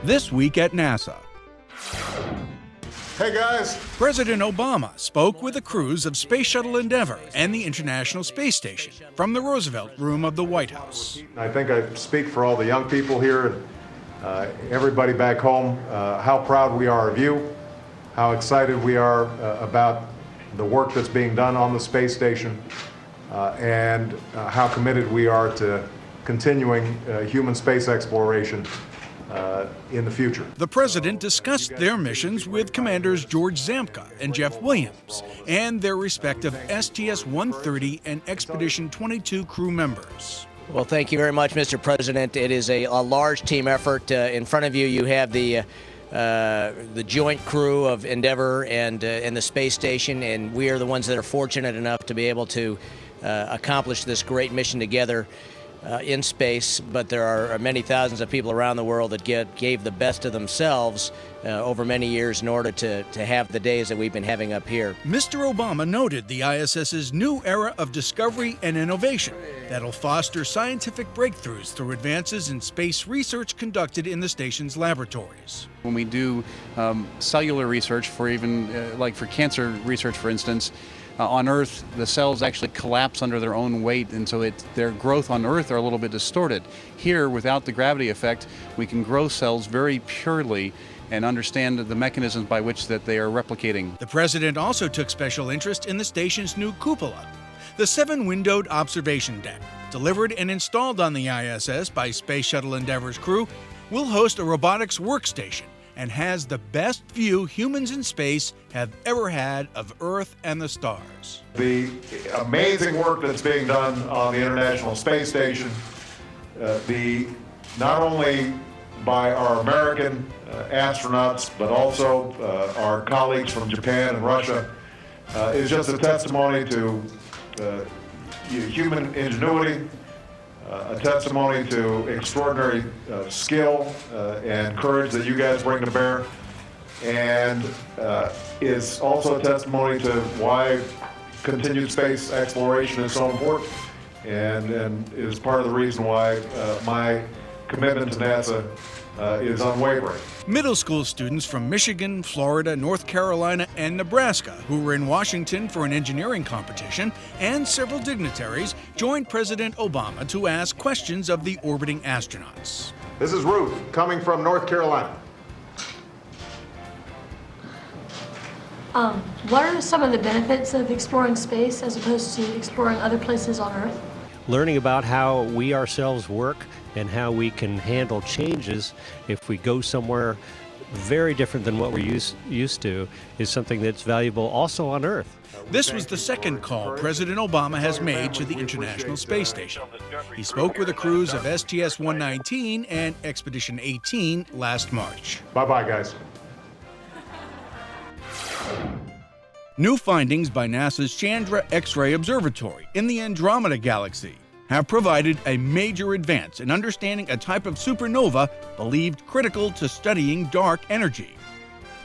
This week at NASA. Hey guys. President Obama spoke with the crews of Space Shuttle Endeavour and the International Space Station from the Roosevelt Room of the White House. I think I speak for all the young people here and everybody back home, how proud we are of you, how excited we are about the work that's being done on the space station, and how committed we are to continuing human space exploration in the future. The president discussed their missions with Commanders George Zamka and Jeff Williams and their respective STS-130 and Expedition 22 crew members. Well, thank you very much, Mr. President. It is a large team effort. In front of you, you have the joint crew of Endeavour and the space station, and we are the ones that are fortunate enough to be able to accomplish this great mission together in space. But there are many thousands of people around the world that gave the best of themselves over many years in order to have the days that we've been having up here. Mr. Obama noted the ISS's new era of discovery and innovation that'll foster scientific breakthroughs through advances in space research conducted in the station's laboratories. When we do cellular research for even like for cancer research, for instance, on Earth, the cells actually collapse under their own weight, and so their growth on Earth are a little bit distorted. Here, without the gravity effect, we can grow cells very purely and understand the mechanisms by which that they are replicating. The president also took special interest in the station's new cupola, the 7-windowed observation deck. Delivered and installed on the ISS by Space Shuttle Endeavour's crew, will host a robotics workstation and has the best view humans in space have ever had of Earth and the stars. The amazing work that's being done on the International Space Station, not only by our American astronauts, but also our colleagues from Japan and Russia, is just a testimony to human ingenuity, a testimony to extraordinary skill and courage that you guys bring to bear, and is also a testimony to why continued space exploration is so important, and is part of the reason why my commitment to NASA is unwavering. Middle school students from Michigan, Florida, North Carolina, and Nebraska, who were in Washington for an engineering competition, and several dignitaries joined President Obama to ask questions of the orbiting astronauts. This is Ruth, coming from North Carolina. What are some of the benefits of exploring space as opposed to exploring other places on Earth? Learning about how we ourselves work and how we can handle changes if we go somewhere very different than what we're used to is something that's valuable also on Earth. This was the second call President Obama has made to the International Space Station. He spoke with the crews of STS-119 and Expedition 18 last March. Bye-bye, guys. New findings by NASA's Chandra X-ray Observatory in the Andromeda Galaxy have provided a major advance in understanding a type of supernova believed critical to studying dark energy.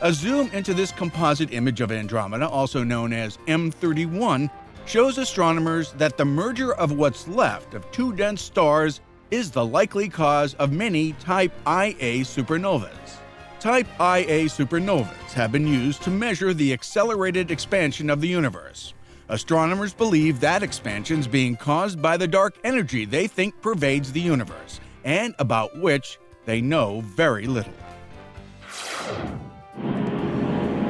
A zoom into this composite image of Andromeda, also known as M31, shows astronomers that the merger of what's left of two dense stars is the likely cause of many Type Ia supernovas. Type Ia supernovas have been used to measure the accelerated expansion of the universe. Astronomers believe that expansion is being caused by the dark energy they think pervades the universe, and about which they know very little.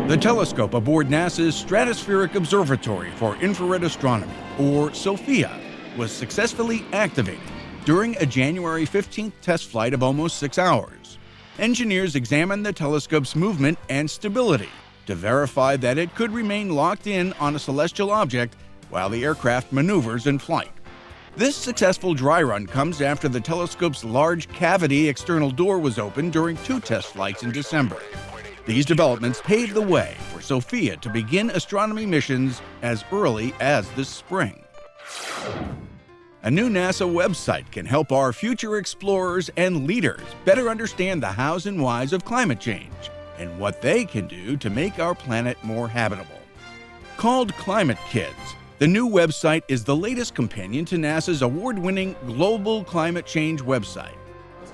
The telescope aboard NASA's Stratospheric Observatory for Infrared Astronomy, or SOFIA, was successfully activated during a January 15th test flight of almost 6 hours. Engineers examined the telescope's movement and stability to verify that it could remain locked in on a celestial object while the aircraft maneuvers in flight. This successful dry run comes after the telescope's large cavity external door was opened during 2 test flights in December. These developments paved the way for SOFIA to begin astronomy missions as early as this spring. A new NASA website can help our future explorers and leaders better understand the hows and whys of climate change and what they can do to make our planet more habitable. Called Climate Kids, the new website is the latest companion to NASA's award-winning Global Climate Change website.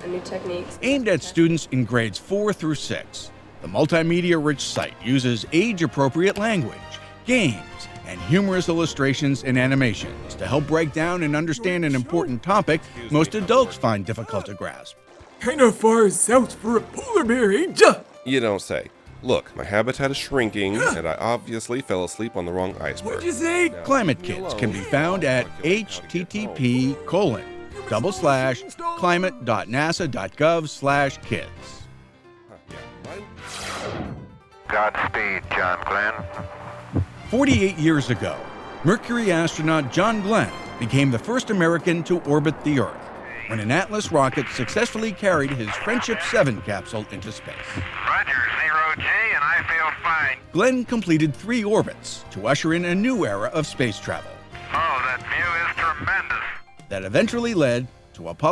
and new techniques. Aimed at students in grades 4 through 6, the multimedia-rich site uses age-appropriate language, games, and humorous illustrations and animations to help break down and understand an important topic most adults find difficult to grasp. Kinda far south for a polar bear, ain't ya? You don't say. Look, my habitat is shrinking, and I obviously fell asleep on the wrong iceberg. What'd you say? Climate Kids can be found at http://climate.nasa.gov/kids. Godspeed, John Glenn. 48 years ago, Mercury astronaut John Glenn became the first American to orbit the Earth when an Atlas rocket successfully carried his Friendship 7 capsule into space. Roger, 0G, and I feel fine. Glenn completed 3 orbits to usher in a new era of space travel Oh, that view is tremendous. that eventually led to Apollo